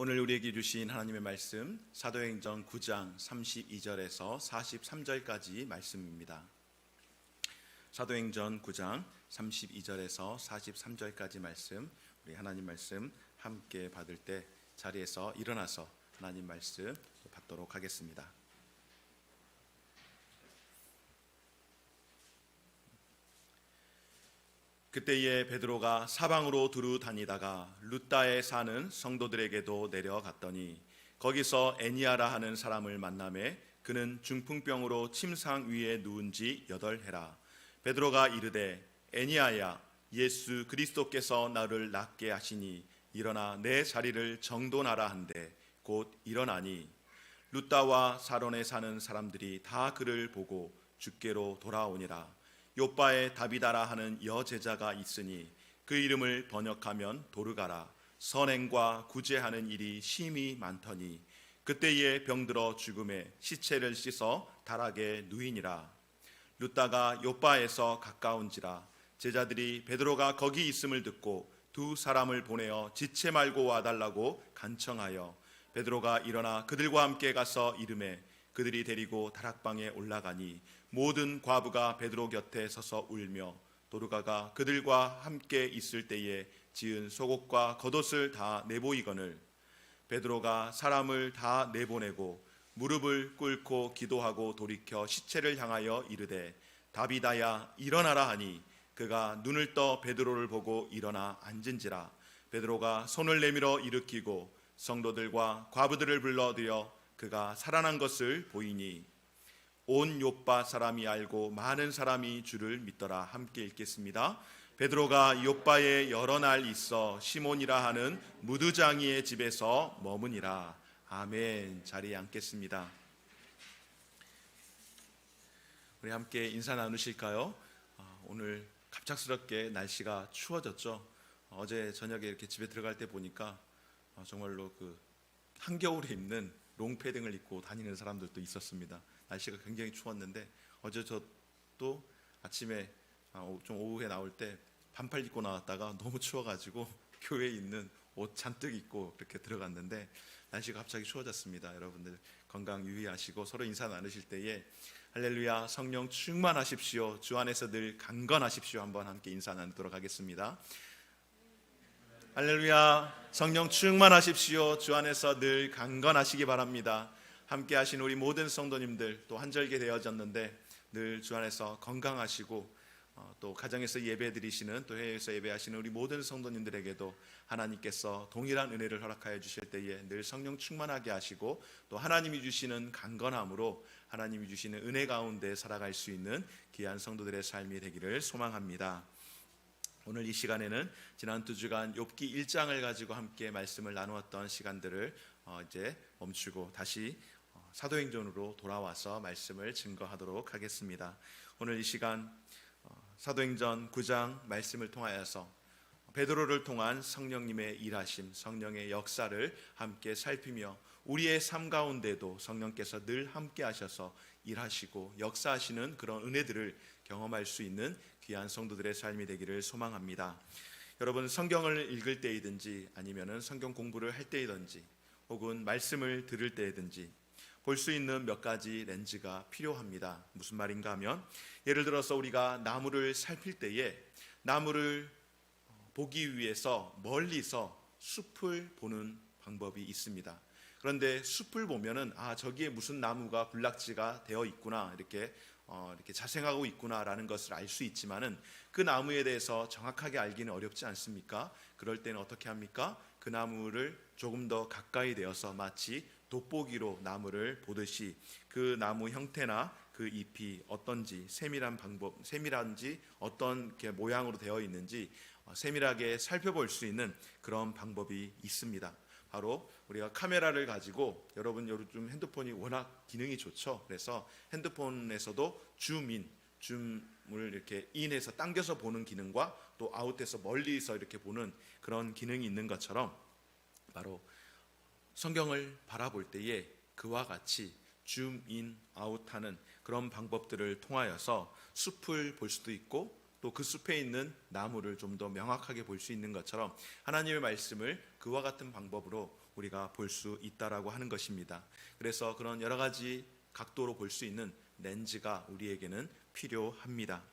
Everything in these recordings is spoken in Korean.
오늘 우리에게 주신 하나님의 말씀 사도행전 9장 32절에서 43절까지 말씀입니다. 사도행전 9장 32절에서 43절까지 말씀, 우리 하나님 말씀 함께 받을 때 자리에서 일어나서 하나님 말씀 받도록 하겠습니다. 그때에 베드로가 사방으로 두루 다니다가 룻다에 사는 성도들에게도 내려갔더니 거기서 애니아라 하는 사람을 만나매 그는 중풍병으로 침상 위에 누운 지 8해라. 베드로가 이르되 애니아야, 예수 그리스도께서 나를 낫게 하시니 일어나 내 자리를 정돈하라 한데 곧 일어나니 룻다와 사론에 사는 사람들이 다 그를 보고 주께로 돌아오니라. 요바에 다비다라 하는 여제자가 있으니 그 이름을 번역하면 도르가라. 선행과 구제하는 일이 심히 많더니 그때에 병들어 죽음에 시체를 씻어 다락에 누이니라. 룻다가 요바에서 가까운지라 제자들이 베드로가 거기 있음을 듣고 2 사람을 보내어 지체 말고 와달라고 간청하여 베드로가 일어나 그들과 함께 가서 이르매 그들이 데리고 다락방에 올라가니 모든 과부가 베드로 곁에 서서 울며 도르가가 그들과 함께 있을 때에 지은 속옷과 겉옷을 다 내보이거늘 베드로가 사람을 다 내보내고 무릎을 꿇고 기도하고 돌이켜 시체를 향하여 이르되 다비다야 일어나라 하니 그가 눈을 떠 베드로를 보고 일어나 앉은지라. 베드로가 손을 내밀어 일으키고 성도들과 과부들을 불러들여 그가 살아난 것을 보이니 온 요빠 사람이 알고 많은 사람이 주를 믿더라. 함께 읽겠습니다. 베드로가 요빠에 여러 날 있어 시몬이라 하는 무두장이의 집에서 머무니라. 아멘. 자리에 앉겠습니다. 우리 함께 인사 나누실까요? 오늘 갑작스럽게 날씨가 추워졌죠. 어제 저녁에 이렇게 집에 들어갈 때 보니까 정말로 그 한겨울에 입는 롱패딩을 입고 다니는 사람들도 있었습니다. 날씨가 굉장히 추웠는데 어제 저도 아침에 좀 오후에 나올 때 반팔 입고 나왔다가 너무 추워가지고 교회에 있는 옷 잔뜩 입고 이렇게 들어갔는데 날씨가 갑자기 추워졌습니다. 여러분들 건강 유의하시고 서로 인사 나누실 때에 할렐루야 성령 충만하십시오, 주 안에서 늘 강건하십시오 한번 함께 인사 나누도록 하겠습니다. 할렐루야 성령 충만하십시오, 주 안에서 늘 강건하시기 바랍니다. 함께 하신 우리 모든 성도님들 또 한절기 되어졌는데 늘 주 안에서 건강하시고 또 가정에서 예배 드리시는 또 해외에서 예배하시는 우리 모든 성도님들에게도 하나님께서 동일한 은혜를 허락하여 주실 때에 늘 성령 충만하게 하시고 또 하나님이 주시는 강건함으로 하나님이 주시는 은혜 가운데 살아갈 수 있는 귀한 성도들의 삶이 되기를 소망합니다. 오늘 이 시간에는 지난 2주간 욥기 1장을 가지고 함께 말씀을 나누었던 시간들을 이제 멈추고 다시 사도행전으로 돌아와서 말씀을 증거하도록 하겠습니다. 오늘 이 시간 사도행전 9장 말씀을 통하여서 베드로를 통한 성령님의 일하심, 성령의 역사를 함께 살피며 우리의 삶 가운데도 성령께서 늘 함께 하셔서 일하시고 역사하시는 그런 은혜들을 경험할 수 있는 귀한 성도들의 삶이 되기를 소망합니다. 여러분 성경을 읽을 때이든지 아니면은 성경 공부를 할 때이든지 혹은 말씀을 들을 때이든지 볼 수 있는 몇 가지 렌즈가 필요합니다. 무슨 말인가 하면 예를 들어서 우리가 나무를 살필 때에 나무를 보기 위해서 멀리서 숲을 보는 방법이 있습니다. 그런데 숲을 보면은 저기에 무슨 나무가 군락지가 되어 있구나 이렇게 자생하고 있구나라는 것을 알 수 있지만은 그 나무에 대해서 정확하게 알기는 어렵지 않습니까? 그럴 때는 어떻게 합니까? 그 나무를 조금 더 가까이 되어서 마치 돋보기로 나무를 보듯이 그 나무 형태나 그 잎이 어떤지 세밀한지 어떤 모양으로 되어 있는지 세밀하게 살펴볼 수 있는 그런 방법이 있습니다. 바로 우리가 카메라를 가지고 여러분 요즘 핸드폰이 워낙 기능이 좋죠. 그래서 핸드폰에서도 줌을 이렇게 인해서 당겨서 보는 기능과 또 아웃해서 멀리서 이렇게 보는 그런 기능이 있는 것처럼 바로 성경을 바라볼 때에 그와 같이 줌인 아웃하는 그런 방법들을 통하여서 숲을 볼 수도 있고 또 그 숲에 있는 나무를 좀 더 명확하게 볼 수 있는 것처럼 하나님의 말씀을 그와 같은 방법으로 우리가 볼 수 있다라고 하는 것입니다. 그래서 그런 여러 가지 각도로 볼 수 있는 렌즈가 우리에게는 필요합니다.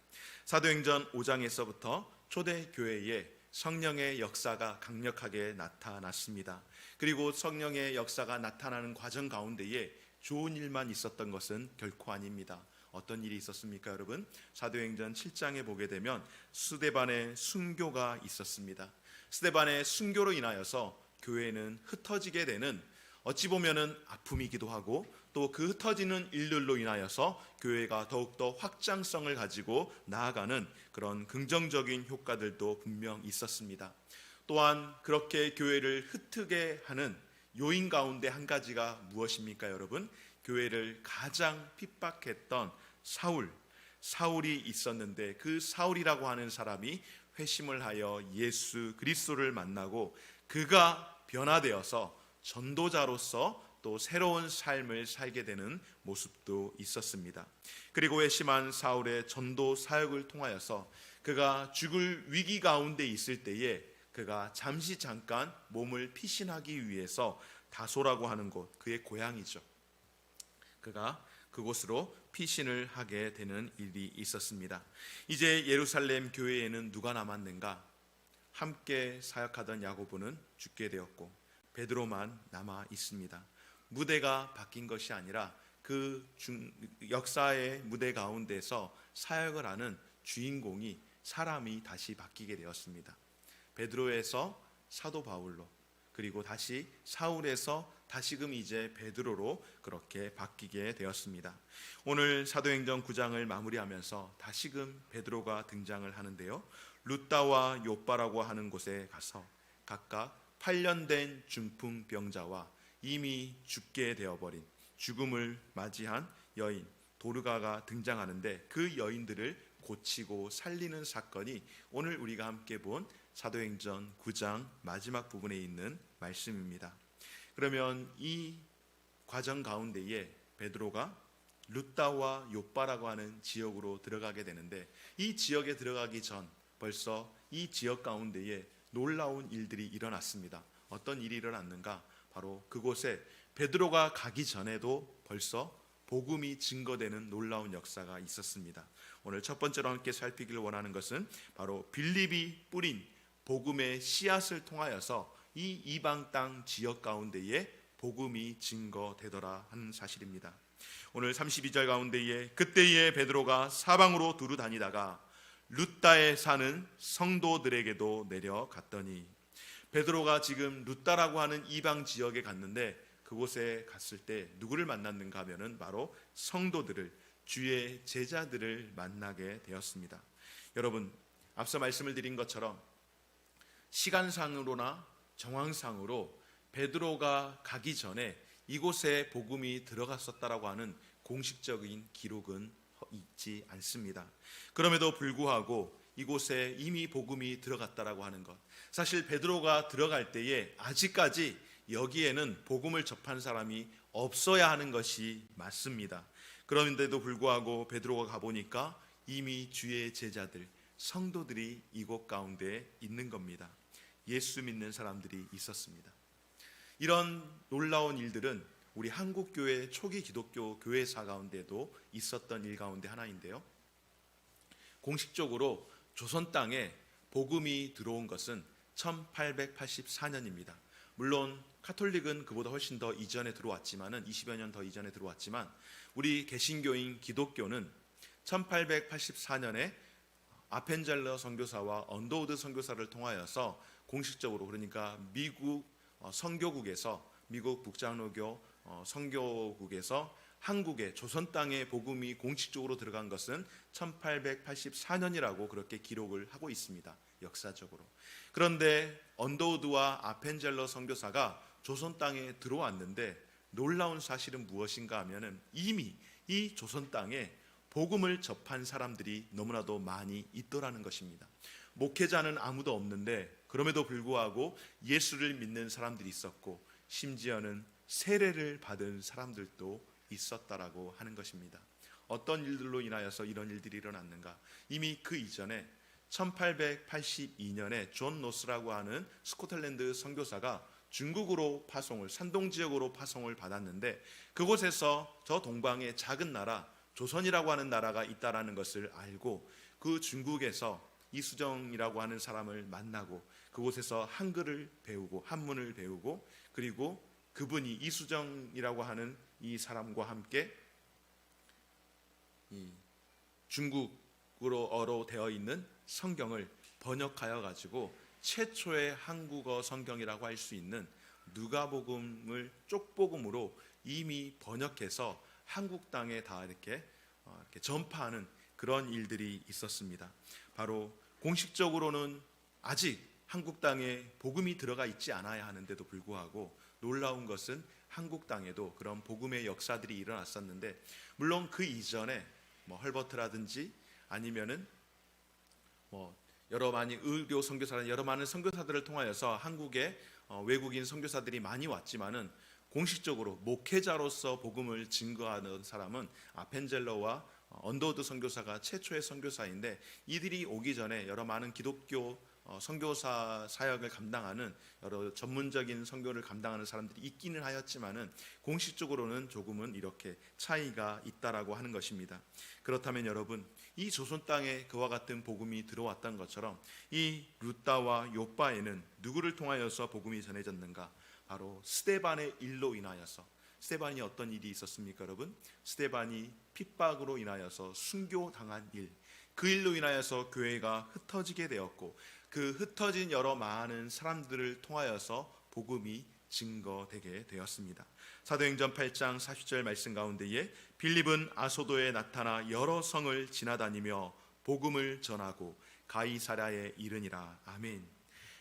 사도행전 5장에서부터 초대교회에 성령의 역사가 강력하게 나타났습니다. 그리고 성령의 역사가 나타나는 과정 가운데에 좋은 일만 있었던 것은 결코 아닙니다. 어떤 일이 있었습니까, 여러분? 사도행전 7장에 보게 되면 스데반의 순교가 있었습니다. 스데반의 순교로 인하여서 교회는 흩어지게 되는, 어찌 보면은 아픔이기도 하고 또 그 흩어지는 일들로 인하여서 교회가 더욱더 확장성을 가지고 나아가는 그런 긍정적인 효과들도 분명 있었습니다. 또한 그렇게 교회를 흩트게 하는 요인 가운데 한 가지가 무엇입니까, 여러분? 교회를 가장 핍박했던 사울이 있었는데, 그 사울이라고 하는 사람이 회심을 하여 예수 그리스도를 만나고 그가 변화되어서 전도자로서 또 새로운 삶을 살게 되는 모습도 있었습니다. 그리고 회심한 사울의 전도 사역을 통하여서 그가 죽을 위기 가운데 있을 때에 그가 잠깐 몸을 피신하기 위해서 다소라고 하는 곳, 그의 고향이죠. 그가 그곳으로 피신을 하게 되는 일이 있었습니다. 이제 예루살렘 교회에는 누가 남았는가? 함께 사역하던 야고보는 죽게 되었고 베드로만 남아 있습니다. 무대가 바뀐 것이 아니라 그 역사의 무대 가운데서 사역을 하는 주인공이, 사람이 다시 바뀌게 되었습니다. 베드로에서 사도 바울로, 그리고 다시 사울에서 다시금 이제 베드로로 그렇게 바뀌게 되었습니다. 오늘 사도행전 9장을 마무리하면서 다시금 베드로가 등장을 하는데요, 루다와 요빠라고 하는 곳에 가서 각각 8년 된 중풍병자와 이미 죽게 되어버린, 죽음을 맞이한 여인 도르가가 등장하는데, 그 여인들을 고치고 살리는 사건이 오늘 우리가 함께 본 사도행전 9장 마지막 부분에 있는 말씀입니다. 그러면 이 과정 가운데에 베드로가 루다와 요빠라고 하는 지역으로 들어가게 되는데, 이 지역에 들어가기 전 벌써 이 지역 가운데에 놀라운 일들이 일어났습니다. 어떤 일이 일어났는가? 바로 그곳에 베드로가 가기 전에도 벌써 복음이 증거되는 놀라운 역사가 있었습니다. 오늘 첫 번째로 함께 살피기를 원하는 것은 바로 빌립이 뿌린 복음의 씨앗을 통하여서 이 이방 땅 지역 가운데에 복음이 증거되더라 하는 사실입니다. 오늘 32절 가운데에 그때에 베드로가 사방으로 두루 다니다가 루다에 사는 성도들에게도 내려갔더니, 베드로가 지금 루다라고 하는 이방 지역에 갔는데 그곳에 갔을 때 누구를 만났는가 하면은 바로 성도들을, 주의 제자들을 만나게 되었습니다. 여러분, 앞서 말씀을 드린 것처럼 시간상으로나 정황상으로 베드로가 가기 전에 이곳에 복음이 들어갔었다라고 하는 공식적인 기록은 있지 않습니다. 그럼에도 불구하고 이곳에 이미 복음이 들어갔다라고 하는 것, 사실 베드로가 들어갈 때에 아직까지 여기에는 복음을 접한 사람이 없어야 하는 것이 맞습니다. 그런데도 불구하고 베드로가 가보니까 이미 주의 제자들, 성도들이 이곳 가운데 있는 겁니다. 예수 믿는 사람들이 있었습니다. 이런 놀라운 일들은 우리 한국교회 초기 기독교 교회사 가운데도 있었던 일 가운데 하나인데요, 공식적으로 조선 땅에 복음이 들어온 것은 1884년입니다. 물론 카톨릭은 그보다 훨씬 더 이전에 들어왔지만은 20여 년 더 이전에 들어왔지만 우리 개신교인 기독교는 1884년에 아펜젤러 선교사와 언더우드 선교사를 통하여서 공식적으로, 그러니까 미국 선교국에서, 미국 북장로교 선교국에서 한국의 조선 땅에 복음이 공식적으로 들어간 것은 1884년이라고 그렇게 기록을 하고 있습니다, 역사적으로. 그런데 언더우드와 아펜젤러 선교사가 조선 땅에 들어왔는데 놀라운 사실은 무엇인가 하면은 이미 이 조선 땅에 복음을 접한 사람들이 너무나도 많이 있더라는 것입니다. 목회자는 아무도 없는데 그럼에도 불구하고 예수를 믿는 사람들이 있었고, 심지어는 세례를 받은 사람들도 있었다라고 하는 것입니다. 어떤 일들로 인하여서 이런 일들이 일어났는가? 이미 그 이전에 1882년에 존 노스라고 하는 스코틀랜드 선교사가 중국으로 파송을, 산동 지역으로 파송을 받았는데, 그곳에서 저 동방의 작은 나라 조선이라고 하는 나라가 있다라는 것을 알고 그 중국에서 이수정이라고 하는 사람을 만나고 그곳에서 한글을 배우고 한문을 배우고, 그리고 그분이 이수정이라고 하는 이 사람과 함께 이 중국어로 되어 있는 성경을 번역하여 가지고 최초의 한국어 성경이라고 할 수 있는 누가복음을 쪽복음으로 이미 번역해서 한국 땅에 다 이렇게 전파하는 그런 일들이 있었습니다. 바로 공식적으로는 아직 한국 땅에 복음이 들어가 있지 않아야 하는데도 불구하고 놀라운 것은 한국 땅에도 그런 복음의 역사들이 일어났었는데, 물론 그 이전에 헐버트라든지 아니면은 여러 많이 의료 선교사나 여러 많은 선교사들을 통하여서 한국에 외국인 선교사들이 많이 왔지만은 공식적으로 목회자로서 복음을 증거하는 사람은 아펜젤러와 언더우드 선교사가 최초의 선교사인데, 이들이 오기 전에 여러 많은 기독교 선교사 사역을 감당하는 여러 전문적인 선교를 감당하는 사람들이 있기는 하였지만은 공식적으로는 조금은 이렇게 차이가 있다라고 하는 것입니다. 그렇다면 여러분, 이 조선 땅에 그와 같은 복음이 들어왔던 것처럼 이 루다와 욥바에는 누구를 통하여서 복음이 전해졌는가? 바로 스데반의 일로 인하여서. 스데반이 어떤 일이 있었습니까, 여러분? 스데반이 핍박으로 인하여서 순교당한 일, 그 일로 인하여서 교회가 흩어지게 되었고, 그 흩어진 여러 많은 사람들을 통하여서 복음이 증거되게 되었습니다. 사도행전 8장 40절 말씀 가운데에 빌립은 아소도에 나타나 여러 성을 지나다니며 복음을 전하고 가이사랴에 이르니라. 아멘.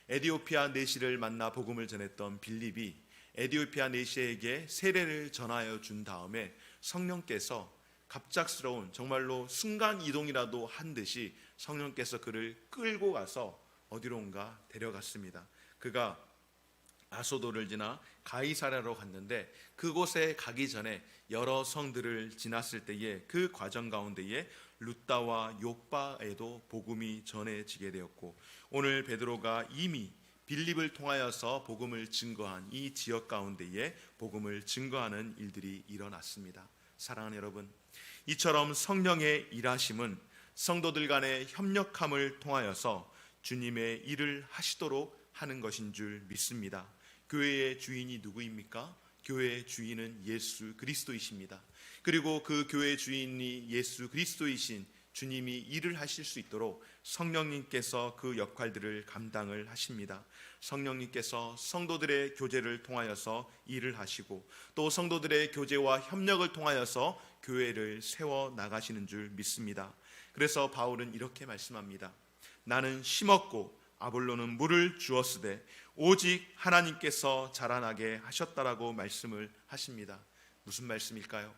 에디오피아 내시를 만나 복음을 전했던 빌립이 에디오피아 내시에게 세례를 전하여 준 다음에 성령께서 갑작스러운, 정말로 순간 이동이라도 한 듯이 성령께서 그를 끌고 가서 어디론가 데려갔습니다. 그가 아소도를 지나 가이사랴로 갔는데, 그곳에 가기 전에 여러 성들을 지났을 때에 그 과정 가운데에 루다와 욥바에도 복음이 전해지게 되었고, 오늘 베드로가 이미 빌립을 통하여서 복음을 증거한 이 지역 가운데에 복음을 증거하는 일들이 일어났습니다. 사랑하는 여러분, 이처럼 성령의 일하심은 성도들 간의 협력함을 통하여서 주님의 일을 하시도록 하는 것인 줄 믿습니다. 교회의 주인이 누구입니까? 교회의 주인은 예수 그리스도이십니다. 그리고 그 교회의 주인이 예수 그리스도이신 주님이 일을 하실 수 있도록 성령님께서 그 역할들을 감당을 하십니다. 성령님께서 성도들의 교제를 통하여서 일을 하시고, 또 성도들의 교제와 협력을 통하여서 교회를 세워 나가시는 줄 믿습니다. 그래서 바울은 이렇게 말씀합니다. 나는 심었고 아볼로는 물을 주었으되 오직 하나님께서 자라나게 하셨다라고 말씀을 하십니다. 무슨 말씀일까요?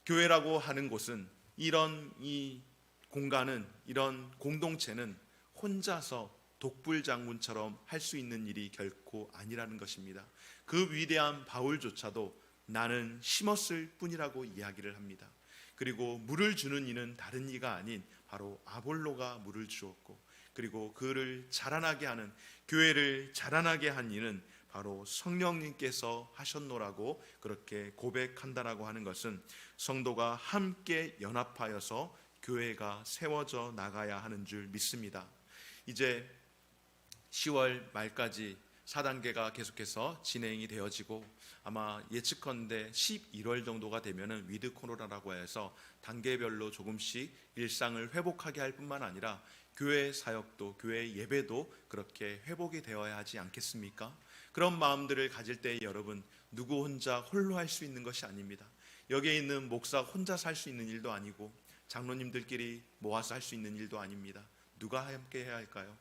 교회라고 하는 곳은, 이런 이 공간은, 이런 공동체는 혼자서 독불장군처럼 할 수 있는 일이 결코 아니라는 것입니다. 그 위대한 바울조차도 나는 심었을 뿐이라고 이야기를 합니다. 그리고 물을 주는 이는 다른 이가 아닌 바로 아볼로가 물을 주었고, 그리고 그를 자라나게 하는, 교회를 자라나게 한 이는 바로 성령님께서 하셨노라고 그렇게 고백한다라고 하는 것은 성도가 함께 연합하여서 교회가 세워져 나가야 하는 줄 믿습니다. 이제 10월 말까지 4단계가 계속해서 진행이 되어지고, 아마 예측컨대 11월 정도가 되면은 위드 코로나라고 해서 단계별로 조금씩 일상을 회복하게 할 뿐만 아니라 교회 사역도, 교회 예배도 그렇게 회복이 되어야 하지 않겠습니까? 그런 마음들을 가질 때 여러분, 누구 혼자 홀로 할 수 있는 것이 아닙니다. 여기에 있는 목사 혼자 살 수 있는 일도 아니고, 장로님들끼리 모아서 할 수 있는 일도 아닙니다. 누가 함께 해야 할까요?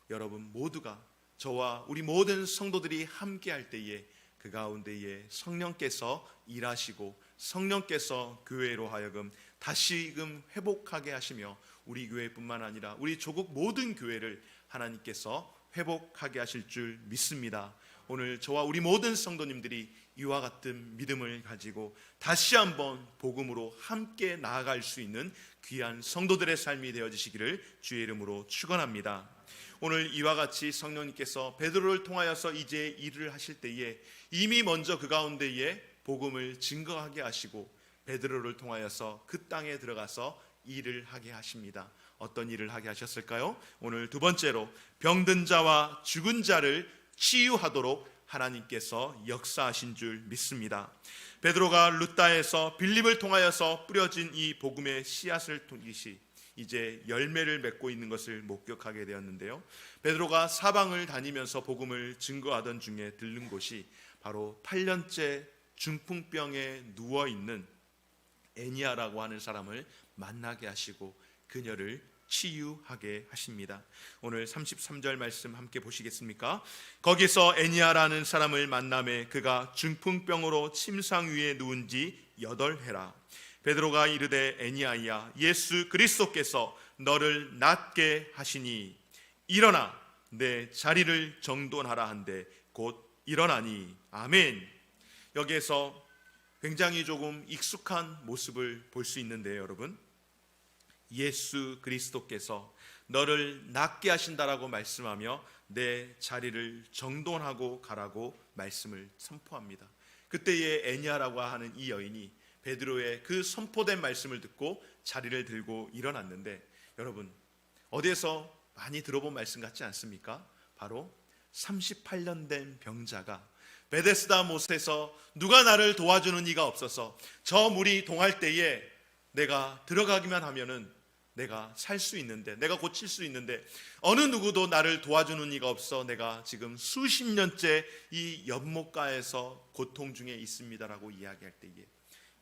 여러분 모두가, 저와 우리 모든 성도들이 함께 할 때에 그 가운데에 성령께서 일하시고, 성령께서 교회로 하여금 다시금 회복하게 하시며, 우리 교회뿐만 아니라 우리 조국 모든 교회를 하나님께서 회복하게 하실 줄 믿습니다. 오늘 저와 우리 모든 성도님들이 이와 같은 믿음을 가지고 다시 한번 복음으로 함께 나아갈 수 있는 귀한 성도들의 삶이 되어지시기를 주의 이름으로 축원합니다. 오늘 이와 같이 성령님께서 베드로를 통하여서 이제 일을 하실 때에 이미 먼저 그 가운데에 복음을 증거하게 하시고 베드로를 통하여서 그 땅에 들어가서 일을 하게 하십니다. 어떤 일을 하게 하셨을까요? 오늘 두 번째로 병든 자와 죽은 자를 치유하도록 하나님께서 역사하신 줄 믿습니다. 베드로가 룻다에서 빌립을 통하여서 뿌려진 이 복음의 씨앗을 통기시 이제 열매를 맺고 있는 것을 목격하게 되었는데요. 베드로가 사방을 다니면서 복음을 증거하던 중에 들른 곳이 바로 8년째 중풍병에 누워있는 애니아라고 하는 사람을 만나게 하시고 그녀를 치유하게 하십니다. 오늘 33절 말씀 함께 보시겠습니까? 거기서 애니아라는 사람을 만나매 그가 중풍병으로 침상 위에 누운 지 8해라. 베드로가 이르되 애니아야 예수 그리스도께서 너를 낫게 하시니 일어나 내 자리를 정돈하라 한데 곧 일어나니. 아멘. 여기에서 굉장히 조금 익숙한 모습을 볼 수 있는데요, 여러분. 예수 그리스도께서 너를 낫게 하신다라고 말씀하며 내 자리를 정돈하고 가라고 말씀을 선포합니다. 그때의 애니아라고 하는 이 여인이 베드로의 그 선포된 말씀을 듣고 자리를 들고 일어났는데, 여러분 어디에서 많이 들어본 말씀 같지 않습니까? 바로 38년 된 병자가 베데스다 못에서 누가 나를 도와주는 이가 없어서 저 물이 동할 때에 내가 들어가기만 하면은 내가 살 수 있는데, 내가 고칠 수 있는데 어느 누구도 나를 도와주는 이가 없어 내가 지금 수십 년째 이 연못가에서 고통 중에 있습니다라고 이야기할 때에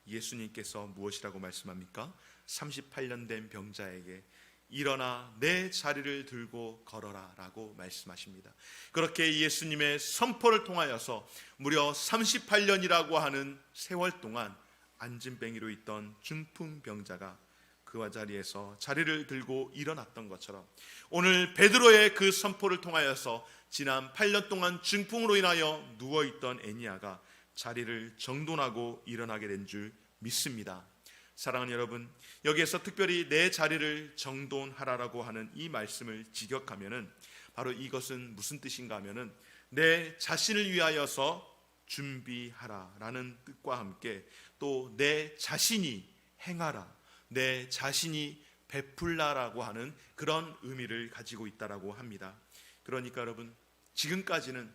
예수님께서 무엇이라고 말씀합니까? 38년 된 병자에게 일어나 내 자리를 들고 걸어라 라고 말씀하십니다. 그렇게 예수님의 선포를 통하여서 무려 38년이라고 하는 세월 동안 안진뱅이로 있던 중풍병자가 그와 자리에서 자리를 들고 일어났던 것처럼 오늘 베드로의 그 선포를 통하여서 지난 8년 동안 중풍으로 인하여 누워있던 애니아가 자리를 정돈하고 일어나게 된 줄 믿습니다. 사랑하는 여러분, 여기에서 특별히 내 자리를 정돈하라라고 하는 이 말씀을 직역하면은 바로 이것은 무슨 뜻인가 하면은 내 자신을 위하여서 준비하라라는 뜻과 함께 또 내 자신이 행하라, 내 자신이 베풀라라고 하는 그런 의미를 가지고 있다라고 합니다. 그러니까 여러분, 지금까지는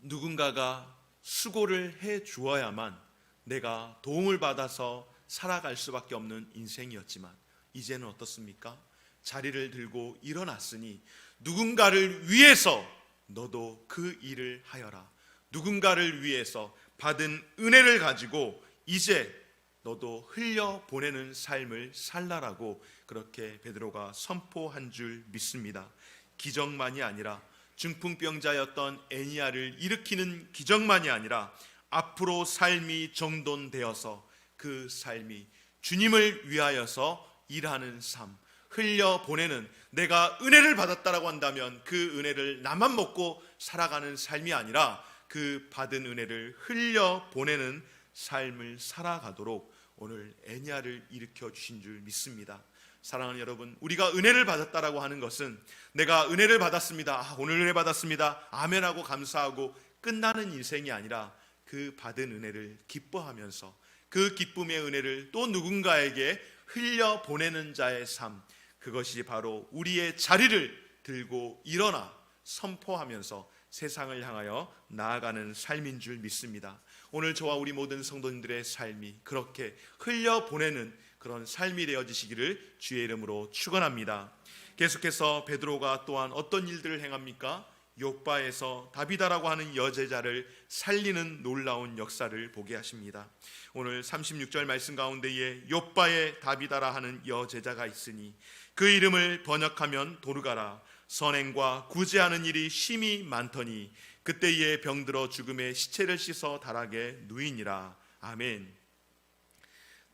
누군가가 수고를 해 주어야만 내가 도움을 받아서 살아갈 수밖에 없는 인생이었지만 이제는 어떻습니까? 자리를 들고 일어났으니 누군가를 위해서 너도 그 일을 하여라. 누군가를 위해서 받은 은혜를 가지고 이제 너도 흘려보내는 삶을 살라라고 그렇게 베드로가 선포한 줄 믿습니다. 기적만이 아니라 중풍병자였던 애니아를 일으키는 기적만이 아니라 앞으로 삶이 정돈되어서 그 삶이 주님을 위하여서 일하는 삶, 흘려보내는, 내가 은혜를 받았다라고 한다면 그 은혜를 나만 먹고 살아가는 삶이 아니라 그 받은 은혜를 흘려보내는 삶을 살아가도록 오늘 애니아를 일으켜 주신 줄 믿습니다. 사랑하는 여러분, 우리가 은혜를 받았다라고 하는 것은 내가 은혜를 받았습니다, 오늘 은혜 받았습니다, 아멘하고 감사하고 끝나는 인생이 아니라 그 받은 은혜를 기뻐하면서 그 기쁨의 은혜를 또 누군가에게 흘려보내는 자의 삶, 그것이 바로 우리의 자리를 들고 일어나 선포하면서 세상을 향하여 나아가는 삶인 줄 믿습니다. 오늘 저와 우리 모든 성도님들의 삶이 그렇게 흘려보내는 그런 삶이 되어지시기를 주의 이름으로 축원합니다. 계속해서 베드로가 또한 어떤 일들을 행합니까? 욥바에서 다비다라고 하는 여제자를 살리는 놀라운 역사를 보게 하십니다. 오늘 36절 말씀 가운데에 욥바에 다비다라 하는 여제자가 있으니 그 이름을 번역하면 도르가라. 선행과 구제하는 일이 심히 많더니 그때에 병들어 죽음의 시체를 씻어 다락에 누이니라. 아멘.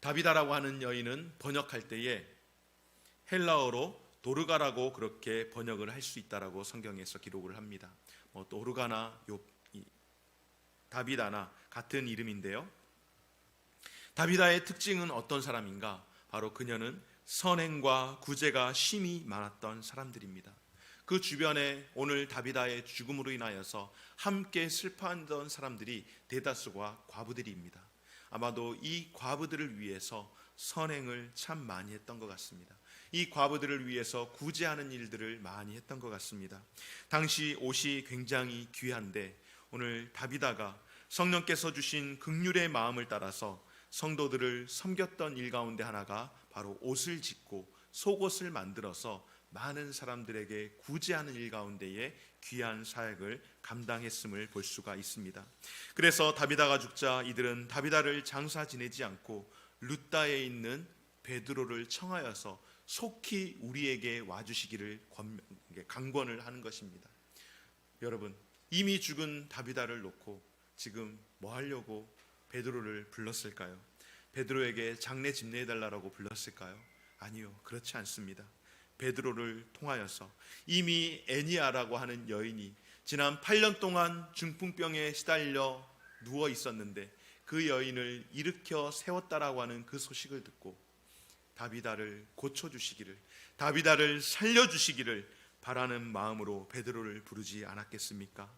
다비다라고 하는 여인은 번역할 때에 헬라어로 도르가라고 그렇게 번역을 할 수 있다라고 성경에서 기록을 합니다. 또 오르가나 다비다나 같은 이름인데요. 다비다의 특징은 어떤 사람인가? 바로 그녀는 선행과 구제가 심히 많았던 사람들입니다. 그 주변에 오늘 다비다의 죽음으로 인하여서 함께 슬퍼하던 사람들이 대다수가 과부들입니다. 아마도 이 과부들을 위해서 선행을 참 많이 했던 것 같습니다. 이 과부들을 위해서 구제하는 일들을 많이 했던 것 같습니다. 당시 옷이 굉장히 귀한데 오늘 다비다가 성령께서 주신 긍휼의 마음을 따라서 성도들을 섬겼던 일 가운데 하나가 바로 옷을 짓고 속옷을 만들어서 많은 사람들에게 구제하는 일 가운데에 귀한 사역을 감당했음을 볼 수가 있습니다. 그래서 다비다가 죽자 이들은 다비다를 장사 지내지 않고 룻다에 있는 베드로를 청하여서 속히 우리에게 와주시기를 강권을 하는 것입니다. 여러분, 이미 죽은 다비다를 놓고 지금 뭐 하려고 베드로를 불렀을까요? 베드로에게 장례 집례해달라고 불렀을까요? 아니요, 그렇지 않습니다. 베드로를 통하여서 이미 애니아라고 하는 여인이 지난 8년 동안 중풍병에 시달려 누워 있었는데 그 여인을 일으켜 세웠다라고 하는 그 소식을 듣고 다비다를 고쳐주시기를, 다비다를 살려주시기를 바라는 마음으로 베드로를 부르지 않았겠습니까?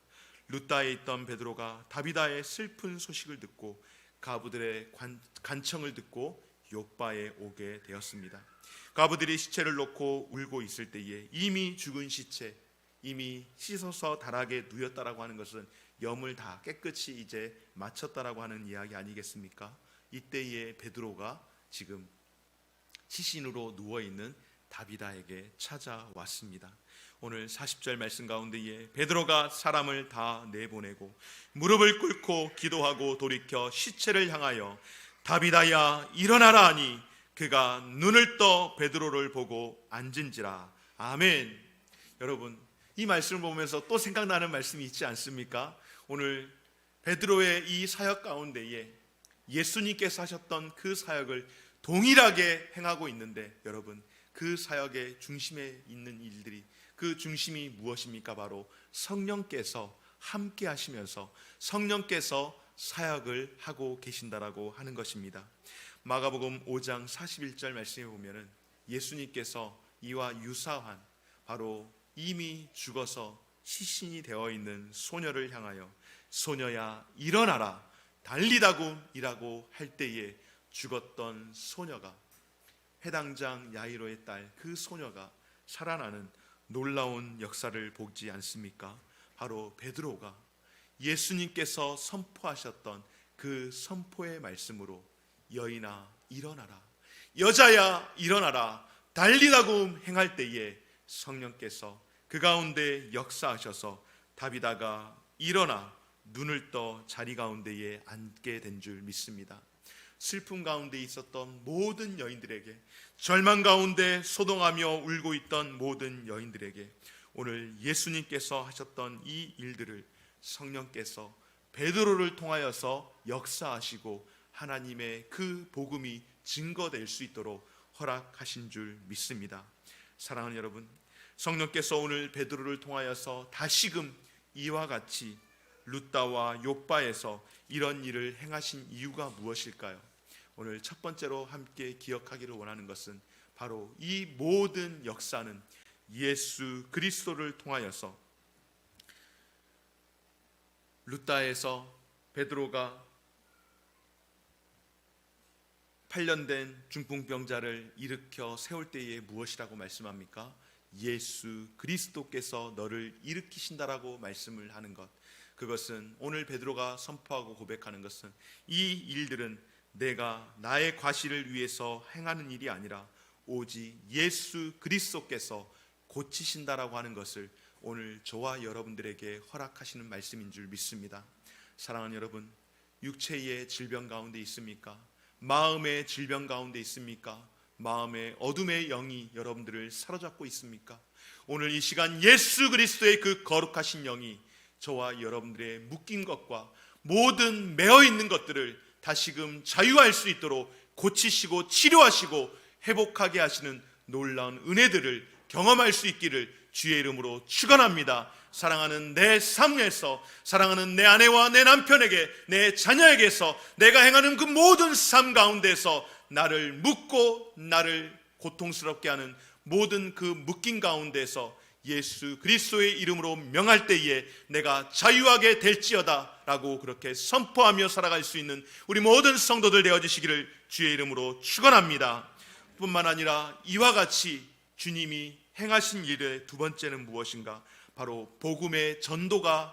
룻다에 있던 베드로가 다비다의 슬픈 소식을 듣고 가부들의 간청을 듣고 욥바에 오게 되었습니다. 가부들이 시체를 놓고 울고 있을 때에 이미 죽은 시체, 이미 씻어서 다락에 누였다라고 하는 것은 염을 다 깨끗이 이제 마쳤다라고 하는 이야기 아니겠습니까? 이때에 베드로가 지금 시신으로 누워있는 다비다에게 찾아왔습니다. 오늘 40절 말씀 가운데에 베드로가 사람을 다 내보내고 무릎을 꿇고 기도하고 돌이켜 시체를 향하여 다비다야 일어나라 하니 그가 눈을 떠 베드로를 보고 앉은지라. 아멘. 여러분, 이 말씀을 보면서 또 생각나는 말씀이 있지 않습니까? 오늘 베드로의 이 사역 가운데에 예수님께서 하셨던 그 사역을 동일하게 행하고 있는데 여러분, 그 사역의 중심에 있는 일들이, 그 중심이 무엇입니까? 바로 성령께서 함께 하시면서 성령께서 사역을 하고 계신다라고 하는 것입니다. 마가복음 5장 41절 말씀에 보면은 예수님께서 이와 유사한 바로 이미 죽어서 시신이 되어 있는 소녀를 향하여 소녀야 일어나라 달리다굼이라고 할 때에 죽었던 소녀가, 해당장 야이로의 딸 그 소녀가 살아나는 놀라운 역사를 보지 않습니까? 바로 베드로가 예수님께서 선포하셨던 그 선포의 말씀으로 여인아 일어나라, 여자야 일어나라 달리다굼 행할 때에 성령께서 그 가운데 역사하셔서 다비다가 일어나 눈을 떠 자리 가운데에 앉게 된 줄 믿습니다. 슬픔 가운데 있었던 모든 여인들에게, 절망 가운데 소동하며 울고 있던 모든 여인들에게 오늘 예수님께서 하셨던 이 일들을 성령께서 베드로를 통하여서 역사하시고 하나님의 그 복음이 증거될 수 있도록 허락하신 줄 믿습니다. 사랑하는 여러분, 성령께서 오늘 베드로를 통하여서 다시금 이와 같이 룻다와 욥바에서 이런 일을 행하신 이유가 무엇일까요? 오늘 첫 번째로 함께 기억하기를 원하는 것은 바로 이 모든 역사는 예수 그리스도를 통하여서 룻다에서 베드로가 8년 된 중풍병자를 일으켜 세울 때에 무엇이라고 말씀합니까? 예수 그리스도께서 너를 일으키신다라고 말씀을 하는 것, 그것은 오늘 베드로가 선포하고 고백하는 것은 이 일들은 내가 나의 과실을 위해서 행하는 일이 아니라 오직 예수 그리스도께서 고치신다라고 하는 것을 오늘 저와 여러분들에게 허락하시는 말씀인 줄 믿습니다. 사랑하는 여러분, 육체의 질병 가운데 있습니까? 마음의 질병 가운데 있습니까? 마음의 어둠의 영이 여러분들을 사로잡고 있습니까? 오늘 이 시간 예수 그리스도의 그 거룩하신 영이 저와 여러분들의 묶인 것과 모든 매어 있는 것들을 다시금 자유할 수 있도록 고치시고 치료하시고 회복하게 하시는 놀라운 은혜들을 경험할 수 있기를 주의 이름으로 축원합니다. 사랑하는 내 삶에서, 사랑하는 내 아내와 내 남편에게, 내 자녀에게서, 내가 행하는 그 모든 삶 가운데서 나를 묶고 나를 고통스럽게 하는 모든 그 묶임 가운데서 예수 그리스도의 이름으로 명할 때에 내가 자유하게 될지어다 라고 그렇게 선포하며 살아갈 수 있는 우리 모든 성도들 되어주시기를 주의 이름으로 축원합니다. 뿐만 아니라 이와 같이 주님이 행하신 일의 두 번째는 무엇인가? 바로 복음의 전도가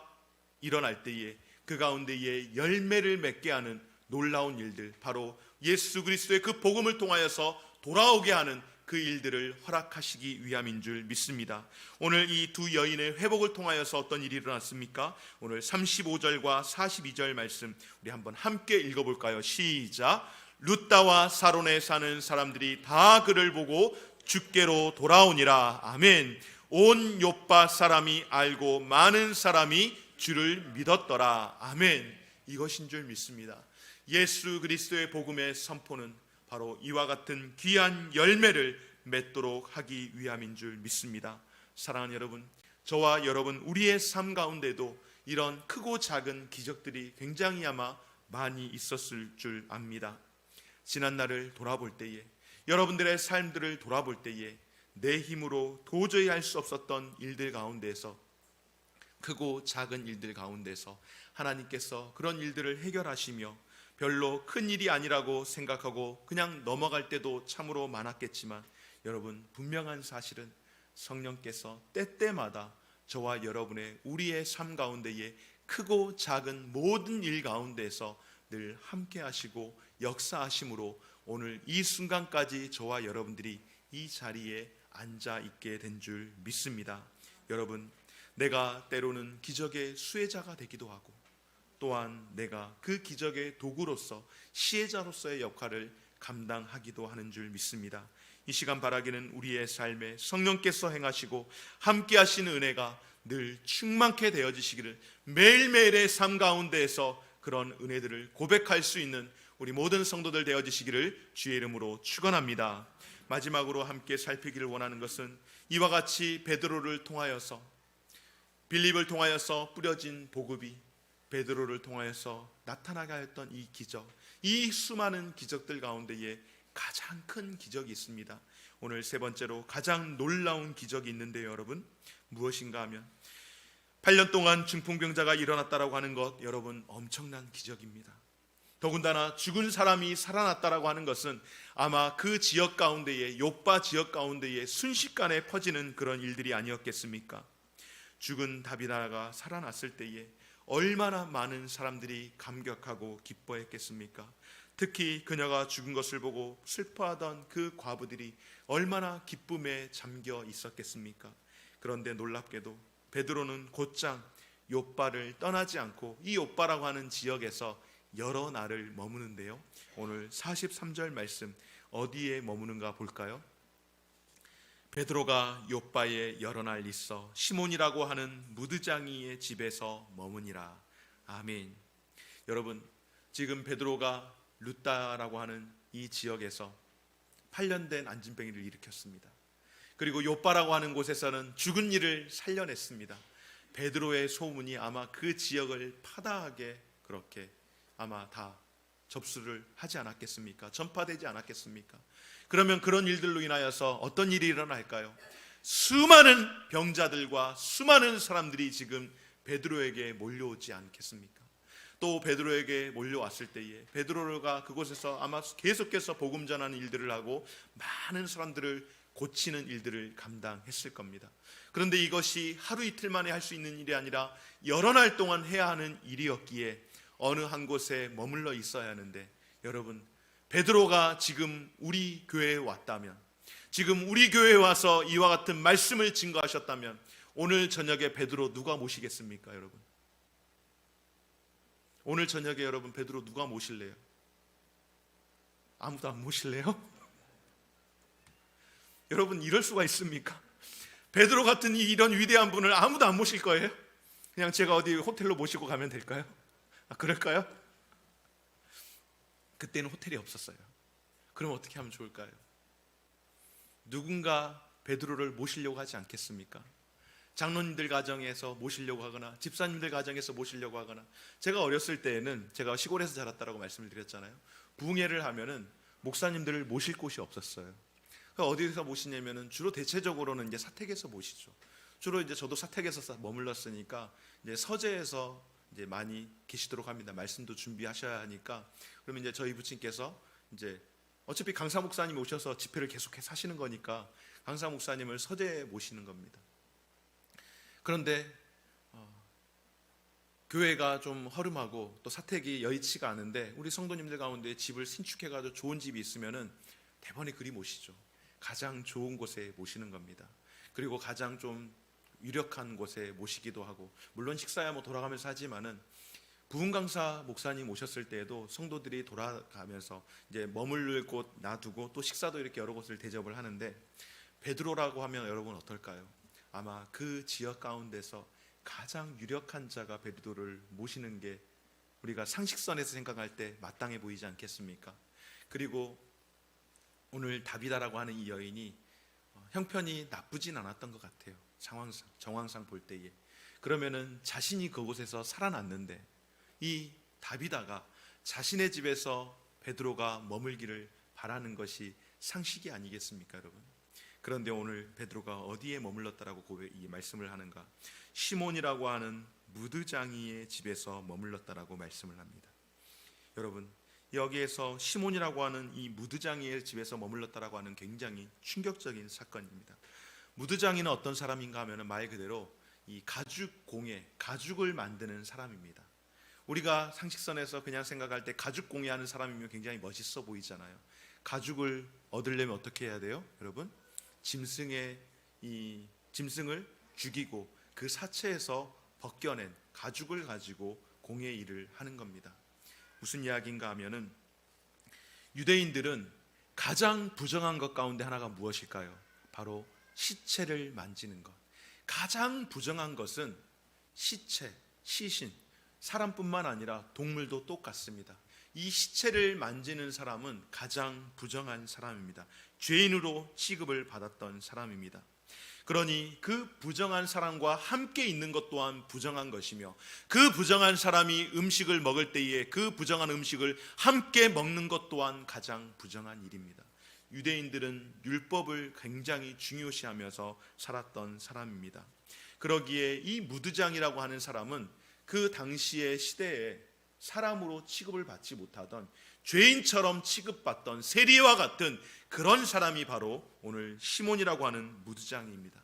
일어날 때에 그 가운데에 열매를 맺게 하는 놀라운 일들, 바로 예수 그리스도의 그 복음을 통하여서 돌아오게 하는 그 일들을 허락하시기 위함인 줄 믿습니다. 오늘 이 두 여인의 회복을 통하여서 어떤 일이 일어났습니까? 오늘 35절과 42절 말씀 우리 한번 함께 읽어볼까요? 시작. 룻다와 사론에 사는 사람들이 다 그를 보고 주께로 돌아오니라. 아멘. 온 요빠 사람이 알고 많은 사람이 주를 믿었더라. 아멘. 이것인 줄 믿습니다. 예수 그리스도의 복음의 선포는 바로 이와 같은 귀한 열매를 맺도록 하기 위함인 줄 믿습니다. 사랑하는 여러분, 저와 여러분 우리의 삶 가운데도 이런 크고 작은 기적들이 굉장히 아마 많이 있었을 줄 압니다. 지난 날을 돌아볼 때에, 여러분들의 삶들을 돌아볼 때에 내 힘으로 도저히 할 수 없었던 일들 가운데서, 크고 작은 일들 가운데서 하나님께서 그런 일들을 해결하시며 별로 큰 일이 아니라고 생각하고 그냥 넘어갈 때도 참으로 많았겠지만, 여러분 분명한 사실은 성령께서 때때마다 저와 여러분의 우리의 삶 가운데에 크고 작은 모든 일 가운데서 늘 함께 하시고 역사하심으로 오늘 이 순간까지 저와 여러분들이 이 자리에 앉아 있게 된 줄 믿습니다. 여러분, 내가 때로는 기적의 수혜자가 되기도 하고, 또한 내가 그 기적의 도구로서 시혜자로서의 역할을 감당하기도 하는 줄 믿습니다. 이 시간 바라기는 우리의 삶에 성령께서 행하시고 함께 하시는 은혜가 늘 충만케 되어지시기를, 매일매일의 삶 가운데에서 그런 은혜들을 고백할 수 있는 우리 모든 성도들 되어지시기를 주의 이름으로 축원합니다. 마지막으로 함께 살피기를 원하는 것은 이와 같이 베드로를 통하여서, 빌립을 통하여서 뿌려진 복음이 베드로를 통하여서 나타나게 하였던 이 기적, 이 수많은 기적들 가운데에 가장 큰 기적이 있습니다. 오늘 세 번째로 가장 놀라운 기적이 있는데요, 여러분 무엇인가 하면 8년 동안 중풍병자가 일어났다라고 하는 것, 여러분 엄청난 기적입니다. 더군다나 죽은 사람이 살아났다라고 하는 것은 아마 그 지역 가운데에, 요빠 지역 가운데에 순식간에 퍼지는 그런 일들이 아니었겠습니까? 죽은 다비다가 살아났을 때에 얼마나 많은 사람들이 감격하고 기뻐했겠습니까? 특히 그녀가 죽은 것을 보고 슬퍼하던 그 과부들이 얼마나 기쁨에 잠겨 있었겠습니까? 그런데 놀랍게도 베드로는 곧장 요빠를 떠나지 않고 이 요빠라고 하는 지역에서 여러 날을 머무는데요, 오늘 43절 말씀 어디에 머무는가 볼까요? 베드로가 요빠에 여러 날 있어 시몬이라고 하는 무드장이의 집에서 머무니라. 아멘. 여러분, 지금 베드로가 룻다라고 하는 이 지역에서 8년 된 안진뱅이를 일으켰습니다. 그리고 요빠라고 하는 곳에서는 죽은 이를 살려냈습니다. 베드로의 소문이 아마 그 지역을 파다하게 그렇게 아마 다 접수를 하지 않았겠습니까? 전파되지 않았겠습니까? 그러면 그런 일들로 인하여서 어떤 일이 일어날까요? 수많은 병자들과 수많은 사람들이 지금 베드로에게 몰려오지 않겠습니까? 또 베드로에게 몰려왔을 때에 베드로가 그곳에서 아마 계속해서 복음 전하는 일들을 하고 많은 사람들을 고치는 일들을 감당했을 겁니다. 그런데 이것이 하루 이틀 만에 할 수 있는 일이 아니라 여러 날 동안 해야 하는 일이었기에 어느 한 곳에 머물러 있어야 하는데, 여러분 베드로가 지금 우리 교회에 왔다면, 지금 우리 교회에 와서 이와 같은 말씀을 증거하셨다면 오늘 저녁에 베드로 누가 모시겠습니까? 여러분, 오늘 저녁에 여러분 베드로 누가 모실래요? 아무도 안 모실래요? 여러분, 이럴 수가 있습니까? 베드로 같은 이런 위대한 분을 아무도 안 모실 거예요? 그냥 제가 어디 호텔로 모시고 가면 될까요? 그럴까요? 그때는 호텔이 없었어요. 그럼 어떻게 하면 좋을까요? 누군가 베드로를 모시려고 하지 않겠습니까? 장로님들 가정에서 모시려고 하거나 집사님들 가정에서 모시려고 하거나, 제가 어렸을 때에는, 제가 시골에서 자랐다라고 말씀을 드렸잖아요. 부흥회를 하면은 목사님들을 모실 곳이 없었어요. 어디서 모시냐면은 주로 대체적으로는 이제 사택에서 모시죠. 주로 이제 저도 사택에서 머물렀으니까 이제 서재에서 이제 많이 계시도록 합니다. 말씀도 준비하셔야 하니까. 그러면 이제 저희 부친께서 이제 어차피 강사 목사님이 오셔서 집회를 계속해서 하시는 거니까 강사 목사님을 서재에 모시는 겁니다. 그런데 교회가 좀 허름하고 또 사택이 여의치가 않은데 우리 성도님들 가운데 집을 신축해가지고 좋은 집이 있으면은 대번에 그리 모시죠. 가장 좋은 곳에 모시는 겁니다. 그리고 가장 좀 유력한 곳에 모시기도 하고, 물론 식사야 뭐 돌아가면서 하지만은 부흥 강사 목사님 오셨을 때에도 성도들이 돌아가면서 이제 머무를 곳 놔두고 또 식사도 이렇게 여러 곳을 대접을 하는데, 베드로라고 하면 여러분 어떨까요? 아마 그 지역 가운데서 가장 유력한 자가 베드로를 모시는 게 우리가 상식선에서 생각할 때 마땅해 보이지 않겠습니까? 그리고 오늘 다비다라고 하는 이 여인이 형편이 나쁘진 않았던 것 같아요. 정황상 볼 때에. 그러면은 자신이 그곳에서 살아났는데 이 다비다가 자신의 집에서 베드로가 머물기를 바라는 것이 상식이 아니겠습니까, 여러분? 그런데 오늘 베드로가 어디에 머물렀다라고 이 말씀을 하는가? 시몬이라고 하는 무드장이의 집에서 머물렀다라고 말씀을 합니다. 여러분, 여기에서 시몬이라고 하는 이 무드장이의 집에서 머물렀다라고 하는 굉장히 충격적인 사건입니다. 무드장이는 어떤 사람인가 하면 말 그대로 이 가죽공예, 가죽을 만드는 사람입니다. 우리가 상식선에서 그냥 생각할 때 가죽공예 하는 사람이면 굉장히 멋있어 보이잖아요. 가죽을 얻으려면 어떻게 해야 돼요? 여러분, 짐승을 죽이고 그 사체에서 벗겨낸 가죽을 가지고 공예 일을 하는 겁니다. 무슨 이야기인가 하면은 유대인들은 가장 부정한 것 가운데 하나가 무엇일까요? 바로 시체를 만지는 것. 가장 부정한 것은 시체, 시신, 사람뿐만 아니라 동물도 똑같습니다. 이 시체를 만지는 사람은 가장 부정한 사람입니다. 죄인으로 취급을 받았던 사람입니다. 그러니 그 부정한 사람과 함께 있는 것 또한 부정한 것이며, 그 부정한 사람이 음식을 먹을 때에 그 부정한 음식을 함께 먹는 것 또한 가장 부정한 일입니다. 유대인들은 율법을 굉장히 중요시하면서 살았던 사람입니다. 그러기에 이 무드장이라고 하는 사람은 그 당시의 시대에 사람으로 취급을 받지 못하던 죄인처럼 취급받던 세리와 같은 그런 사람이 바로 오늘 시몬이라고 하는 무드장입니다.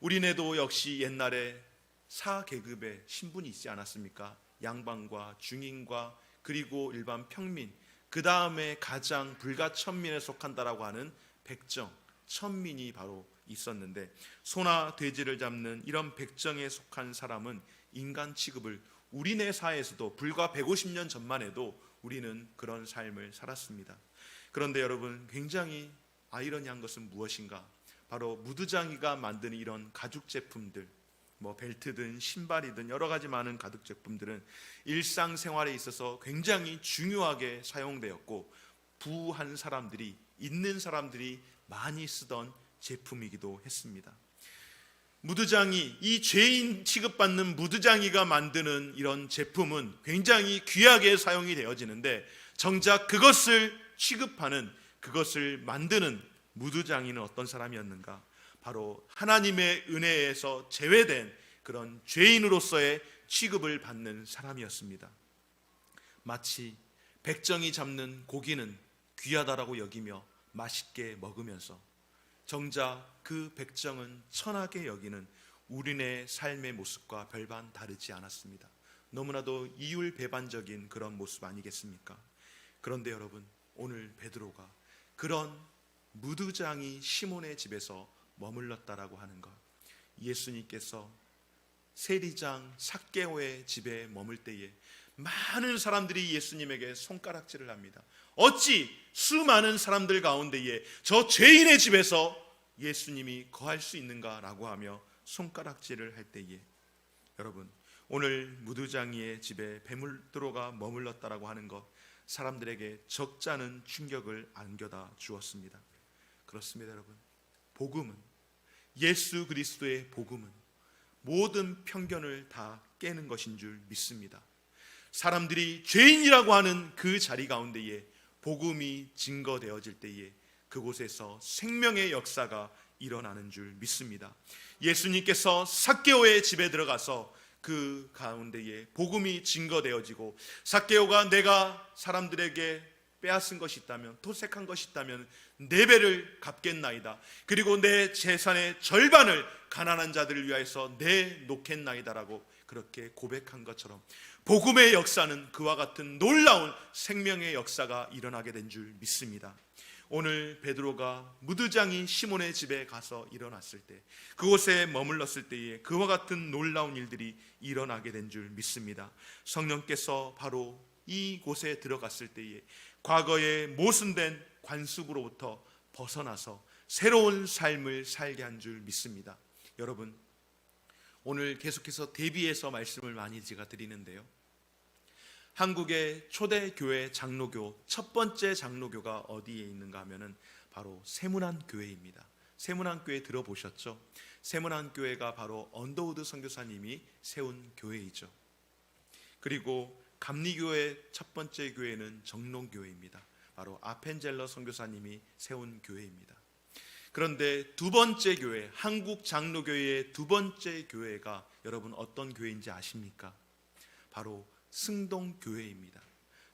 우리네도 역시 옛날에 4계급의 신분이 있지 않았습니까? 양반과 중인과 그리고 일반 평민, 그 다음에 가장 불가천민에 속한다라고 하는 백정, 천민이 바로 있었는데, 소나 돼지를 잡는 이런 백정에 속한 사람은 인간 취급을 우리네 사회에서도 불과 150년 전만 해도 우리는 그런 삶을 살았습니다. 그런데 여러분, 굉장히 아이러니한 것은 무엇인가? 바로 무드장이가 만드는 이런 가죽 제품들, 뭐 벨트든 신발이든 여러 가지 많은 가죽 제품들은 일상생활에 있어서 굉장히 중요하게 사용되었고, 부한 사람들이, 있는 사람들이 많이 쓰던 제품이기도 했습니다. 무드장이, 이 죄인 취급받는 무드장이가 만드는 이런 제품은 굉장히 귀하게 사용이 되어지는데, 정작 그것을 취급하는, 그것을 만드는 무드장이는 어떤 사람이었는가? 바로 하나님의 은혜에서 제외된 그런 죄인으로서의 취급을 받는 사람이었습니다. 마치 백정이 잡는 고기는 귀하다라고 여기며 맛있게 먹으면서, 정작 그 백정은 천하게 여기는 우리네 삶의 모습과 별반 다르지 않았습니다. 너무나도 이율배반적인 그런 모습 아니겠습니까? 그런데 여러분, 오늘 베드로가 그런 무드장이 시몬의 집에서 머물렀다라고 하는 것, 예수님께서 세리장 삭개오의 집에 머물 때에 많은 사람들이 예수님에게 손가락질을 합니다. 어찌 수많은 사람들 가운데에 저 죄인의 집에서 예수님이 거할 수 있는가라고 하며 손가락질을 할 때에, 여러분, 오늘 무드장이의 집에 베드로가 머물렀다라고 하는 것, 사람들에게 적잖은 충격을 안겨다 주었습니다. 그렇습니다, 여러분. 복음은, 예수 그리스도의 복음은 모든 편견을 다 깨는 것인 줄 믿습니다. 사람들이 죄인이라고 하는 그 자리 가운데에 복음이 증거되어질 때에 그곳에서 생명의 역사가 일어나는 줄 믿습니다. 예수님께서 삭개오의 집에 들어가서 그 가운데에 복음이 증거되어지고, 삭개오가 내가 사람들에게 빼앗은 것이 있다면, 토색한 것이 있다면 4배를 갚겠나이다, 그리고 내 재산의 절반을 가난한 자들을 위하여서 내놓겠나이다라고 그렇게 고백한 것처럼 복음의 역사는 그와 같은 놀라운 생명의 역사가 일어나게 된 줄 믿습니다. 오늘 베드로가 무드장이 시몬의 집에 가서 일어났을 때, 그곳에 머물렀을 때에 그와 같은 놀라운 일들이 일어나게 된 줄 믿습니다. 성령께서 바로 이곳에 들어갔을 때에 과거의 모순된 관습으로부터 벗어나서 새로운 삶을 살게 한 줄 믿습니다. 여러분, 오늘 계속해서 대비해서 말씀을 많이 제가 드리는데요, 한국의 초대 교회 장로교, 첫 번째 장로교가 어디에 있는가 하면은 바로 세문안교회입니다. 세문안교회 들어보셨죠? 세문안교회가 바로 언더우드 선교사님이 세운 교회이죠. 그리고 감리교회 첫 번째 교회는 정롱교회입니다. 바로 아펜젤러 선교사님이 세운 교회입니다. 그런데 두 번째 교회, 한국 장로교회의 두 번째 교회가 여러분 어떤 교회인지 아십니까? 바로 승동교회입니다.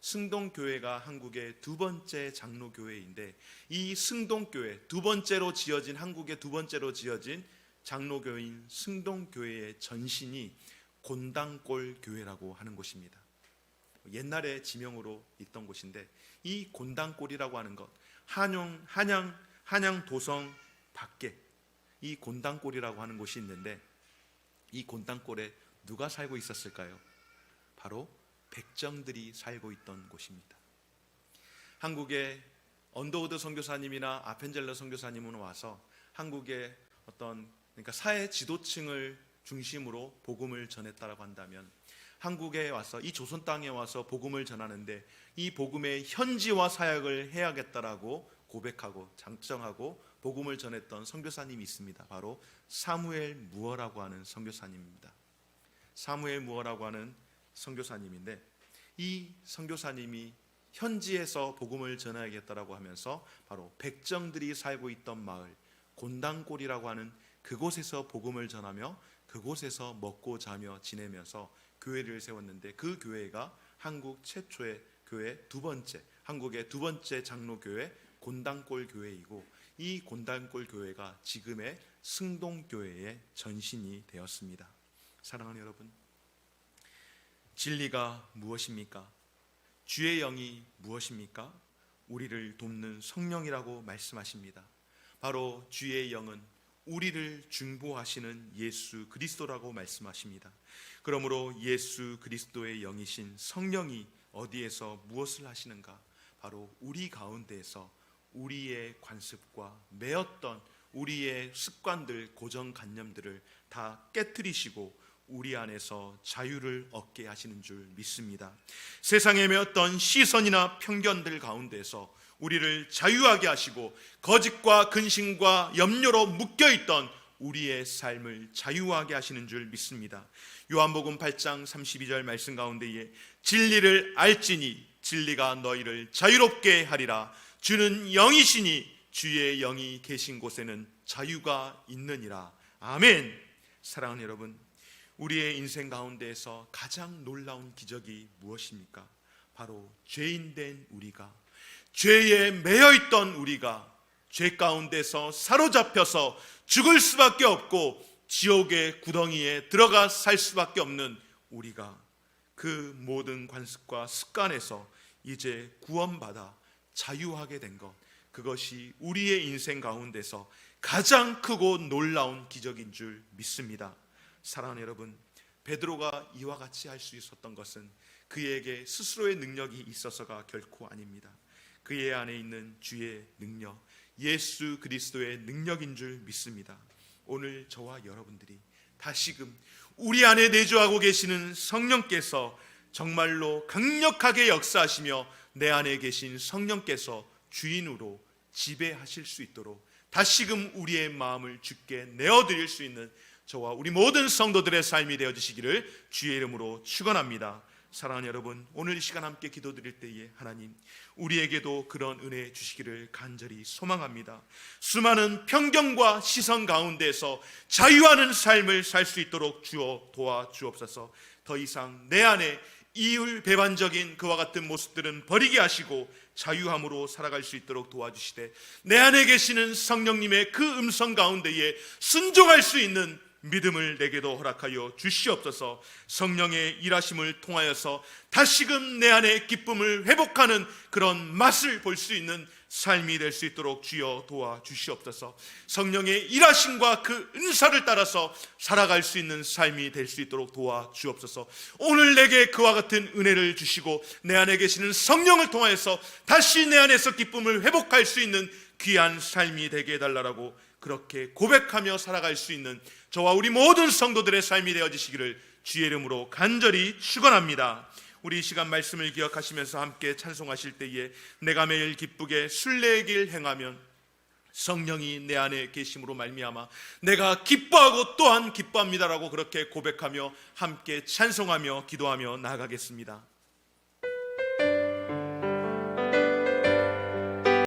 승동교회가 한국의 두 번째 장로교회인데, 이 승동교회, 두 번째로 지어진, 한국의 두 번째로 지어진 장로교회인 승동교회의 전신이 곤당골 교회라고 하는 곳입니다. 옛날에 지명으로 있던 곳인데, 이 곤당골이라고 하는 것, 한양 도성 밖에 이 곤당골이라고 하는 곳이 있는데, 이 곤당골에 누가 살고 있었을까요? 바로 백정들이 살고 있던 곳입니다. 한국의 언더우드 선교사님이나 아펜젤러 선교사님은 와서 한국의 그러니까 사회 지도층을 중심으로 복음을 전했다라고 한다면, 한국에 와서, 이 조선 땅에 와서 복음을 전하는데 이 복음의 현지화 사역을 해야겠다라고 고백하고 장정하고 복음을 전했던 선교사님이 있습니다. 바로 사무엘 무어라고 하는 선교사님입니다. 사무엘 무어라고 하는 선교사님인데, 이 선교사님이 현지에서 복음을 전해야겠다라고 하면서 바로 백정들이 살고 있던 마을 곤당골이라고 하는 그곳에서 복음을 전하며 그곳에서 먹고 자며 지내면서 교회를 세웠는데, 그 교회가 한국 최초의 교회 두 번째, 한국의 두 번째 장로교회 곤당골 교회이고, 이 곤당골 교회가 지금의 승동교회의 전신이 되었습니다. 사랑하는 여러분, 진리가 무엇입니까? 주의 영이 무엇입니까? 우리를 돕는 성령이라고 말씀하십니다. 바로 주의 영은 우리를 중보하시는 예수 그리스도라고 말씀하십니다. 그러므로 예수 그리스도의 영이신 성령이 어디에서 무엇을 하시는가? 바로 우리 가운데에서 우리의 관습과 매었던 우리의 습관들, 고정관념들을 다 깨트리시고 우리 안에서 자유를 얻게 하시는 줄 믿습니다. 세상에 매었던 시선이나 편견들 가운데서 우리를 자유하게 하시고 거짓과 근심과 염려로 묶여있던 우리의 삶을 자유하게 하시는 줄 믿습니다. 요한복음 8장 32절 말씀 가운데에 진리를 알지니 진리가 너희를 자유롭게 하리라. 주는 영이시니 주의 영이 계신 곳에는 자유가 있느니라. 아멘. 사랑하는 여러분, 우리의 인생 가운데에서 가장 놀라운 기적이 무엇입니까? 바로 죄인된 우리가, 죄에 매여있던 우리가, 죄 가운데서 사로잡혀서 죽을 수밖에 없고 지옥의 구덩이에 들어가 살 수밖에 없는 우리가 그 모든 관습과 습관에서 이제 구원받아 자유하게 된 것, 그것이 우리의 인생 가운데서 가장 크고 놀라운 기적인 줄 믿습니다. 사랑하는 여러분, 베드로가 이와 같이 할 수 있었던 것은 그에게 스스로의 능력이 있어서가 결코 아닙니다. 그의 안에 있는 주의 능력, 예수 그리스도의 능력인 줄 믿습니다. 오늘 저와 여러분들이 다시금 우리 안에 내주하고 계시는 성령께서 정말로 강력하게 역사하시며 내 안에 계신 성령께서 주인으로 지배하실 수 있도록 다시금 우리의 마음을 주께 내어드릴 수 있는 저와 우리 모든 성도들의 삶이 되어지시기를 주의 이름으로 축원합니다. 사랑하는 여러분, 오늘 이 시간 함께 기도드릴 때에 하나님 우리에게도 그런 은혜 주시기를 간절히 소망합니다. 수많은 편견과 시선 가운데서 자유하는 삶을 살 수 있도록 주어 도와주옵소서. 더 이상 내 안에 이율배반적인 그와 같은 모습들은 버리게 하시고 자유함으로 살아갈 수 있도록 도와주시되, 내 안에 계시는 성령님의 그 음성 가운데에 순종할 수 있는 믿음을 내게도 허락하여 주시옵소서. 성령의 일하심을 통하여서 다시금 내 안에 기쁨을 회복하는 그런 맛을 볼 수 있는 삶이 될 수 있도록 주여 도와주시옵소서. 성령의 일하심과 그 은사를 따라서 살아갈 수 있는 삶이 될 수 있도록 도와주옵소서. 오늘 내게 그와 같은 은혜를 주시고 내 안에 계시는 성령을 통하여서 다시 내 안에서 기쁨을 회복할 수 있는 귀한 삶이 되게 해달라고 그렇게 고백하며 살아갈 수 있는 저와 우리 모든 성도들의 삶이 되어지시기를 주의 이름으로 간절히 축원합니다. 우리 이 시간 말씀을 기억하시면서 함께 찬송하실 때에 내가 매일 기쁘게 순례의 길 행하면 성령이 내 안에 계심으로 말미암아 내가 기뻐하고 또한 기뻐합니다라고 그렇게 고백하며 함께 찬송하며 기도하며 나아가겠습니다.